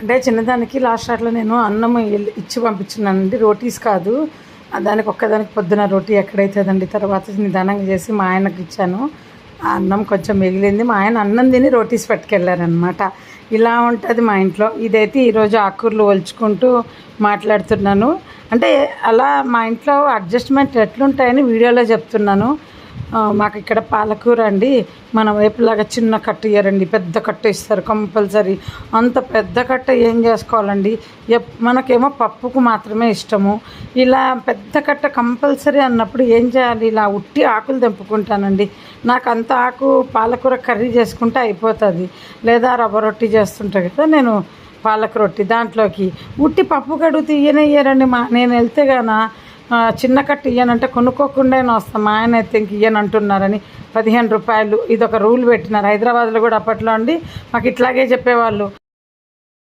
అంటే చిన్నదానికి లాస్ట్ అట్లా నేను అన్నం ఇచ్చి పంపించున్నానండి, రోటీస్ కాదు. దానికి ఒక్కదానికి పొద్దున రోటీ ఎక్కడైతుందండి. తర్వాత నిదానంగా చేసి మా ఆయనకు ఇచ్చాను. ఆ అన్నం కొంచెం మిగిలింది, మా ఆయన అన్నం తిని రోటీస్ పట్టుకెళ్ళారనమాట. ఇలా ఉంటుంది మా ఇంట్లో. ఇదైతే ఈరోజు ఆకుకూరలు ఒలుచుకుంటూ మాట్లాడుతున్నాను. అంటే అలా మా ఇంట్లో అడ్జస్ట్మెంట్ ఎట్లుంటాయని వీడియోలో చెప్తున్నాను. మాకు ఇక్కడ పాలకూర అండి, మన వైపులాగా చిన్న కట్ట ఇయ్యరండి, పెద్ద కట్ట ఇస్తారు కంపల్సరీ. అంత పెద్ద కట్ట ఏం చేసుకోవాలండి? మనకేమో పప్పుకు మాత్రమే ఇష్టము. ఇలా పెద్ద కట్ట కంపల్సరీ అన్నప్పుడు ఏం చేయాలి? ఇలా ఉట్టి ఆకులు తెంపుకుంటానండి. నాకు అంత ఆకు పాలకూర కర్రీ చేసుకుంటే అయిపోతుంది. లేదా రవ్వ రొట్టి చేస్తుంటా కదా నేను, పాలక రొట్టి, దాంట్లోకి ఉట్టి పప్పు కడుగు తీయనియ్యారండి. నేను వెళ్తే గానా చిన్న కట్ట ఇయ్యనంటే కొనుక్కోకుండానే వస్తాం. మా ఆయన అయితే ఇంక ఇయ్యనంటున్నారని 15 రూపాయలు ఇదొక రూల్ పెట్టినారు. హైదరాబాద్లో కూడా అప్పట్లో అండి మాకు ఇట్లాగే చెప్పేవాళ్ళు.